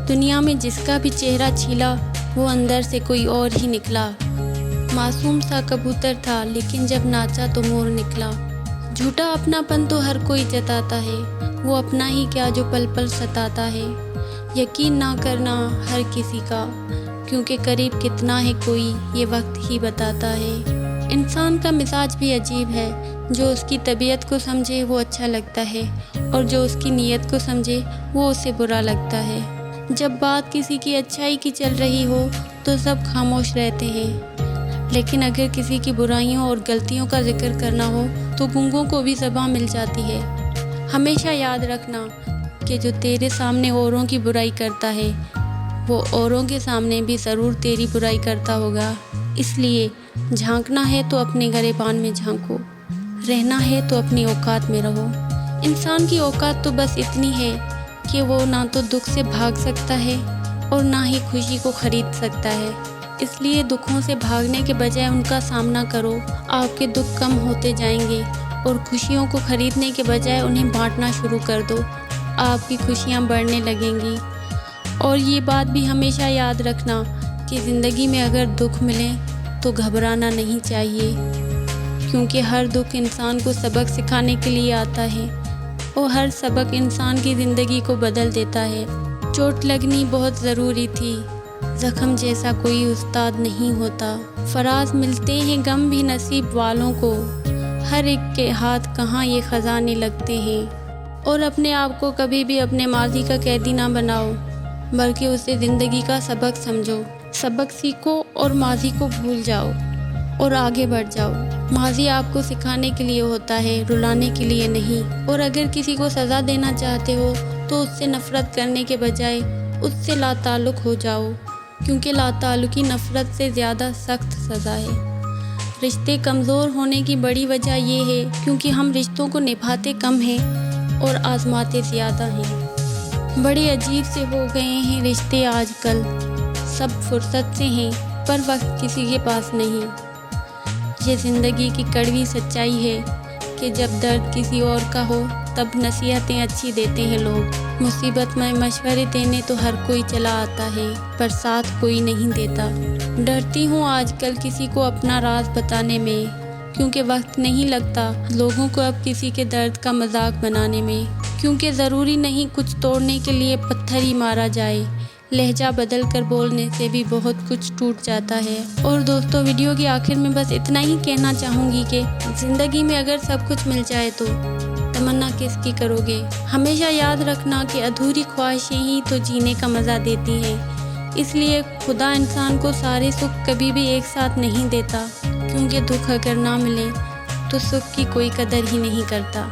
दुनिया में जिसका भी चेहरा छिला वो अंदर से कोई और ही निकला। मासूम सा कबूतर था लेकिन जब नाचा तो मोर निकला। झूठा अपनापन तो हर कोई जताता है, वो अपना ही क्या जो पल पल सताता है। यकीन ना करना हर किसी का, क्योंकि करीब कितना है कोई ये वक्त ही बताता है। इंसान का मिजाज भी अजीब है, जो उसकी तबीयत को समझे वो अच्छा लगता है और जो उसकी नीयत को समझे वो उसे बुरा लगता है। जब बात किसी की अच्छाई की चल रही हो तो सब खामोश रहते हैं, लेकिन अगर किसी की बुराइयों और गलतियों का जिक्र करना हो तो गूंगों को भी ज़बान मिल जाती है। हमेशा याद रखना कि जो तेरे सामने औरों की बुराई करता है वो औरों के सामने भी ज़रूर तेरी बुराई करता होगा। इसलिए झांकना है तो अपने गिरेबान में झांको, रहना है तो अपनी औकात में रहो। इंसान की औकात तो बस इतनी है कि वो ना तो दुख से भाग सकता है और ना ही खुशी को खरीद सकता है। इसलिए दुखों से भागने के बजाय उनका सामना करो, आपके दुख कम होते जाएंगे और खुशियों को खरीदने के बजाय उन्हें बांटना शुरू कर दो, आपकी खुशियाँ बढ़ने लगेंगी। और ये बात भी हमेशा याद रखना कि ज़िंदगी में अगर दुख मिले तो घबराना नहीं चाहिए, क्योंकि हर दुख इंसान को सबक सिखाने के लिए आता है और हर सबक इंसान की ज़िंदगी को बदल देता है। चोट लगनी बहुत ज़रूरी थी, ज़ख्म जैसा कोई उस्ताद नहीं होता। फराज मिलते हैं गम भी नसीब वालों को, हर एक के हाथ कहाँ ये ख़जाने लगते हैं। और अपने आप को कभी भी अपने माजी का कैदी ना बनाओ, बल्कि उसे ज़िंदगी का सबक समझो। सबक सीखो और माजी को भूल जाओ और आगे बढ़ जाओ। माजी आपको सिखाने के लिए होता है, रुलाने के लिए नहीं। और अगर किसी को सज़ा देना चाहते हो तो उससे नफ़रत करने के बजाय उससे लाताल्लुक़ हो जाओ, क्योंकि लाताल्लुक़ी नफ़रत से ज़्यादा सख्त सज़ा है। रिश्ते कमज़ोर होने की बड़ी वजह ये है क्योंकि हम रिश्तों को निभाते कम हैं और आज़माते ज़्यादा हैं। बड़े अजीब से हो गए हैं रिश्ते आजकल, सब फुर्सत से हैं पर वक्त किसी के पास नहीं। ये ज़िंदगी की कड़वी सच्चाई है कि जब दर्द किसी और का हो तब नसीहतें अच्छी देते हैं लोग। मुसीबत में मशवरे देने तो हर कोई चला आता है, पर साथ कोई नहीं देता। डरती हूँ आजकल किसी को अपना राज बताने में, क्योंकि वक्त नहीं लगता लोगों को अब किसी के दर्द का मजाक बनाने में। क्योंकि ज़रूरी नहीं कुछ तोड़ने के लिए पत्थर ही मारा जाए, लहजा बदल कर बोलने से भी बहुत कुछ टूट जाता है। और दोस्तों, वीडियो के आखिर में बस इतना ही कहना चाहूँगी कि ज़िंदगी में अगर सब कुछ मिल जाए तो तमन्ना किसकी करोगे। हमेशा याद रखना कि अधूरी ख्वाहिशें ही तो जीने का मज़ा देती हैं। इसलिए खुदा इंसान को सारे सुख कभी भी एक साथ नहीं देता, क्योंकि दुख अगर ना मिले तो सुख की कोई कदर ही नहीं करता।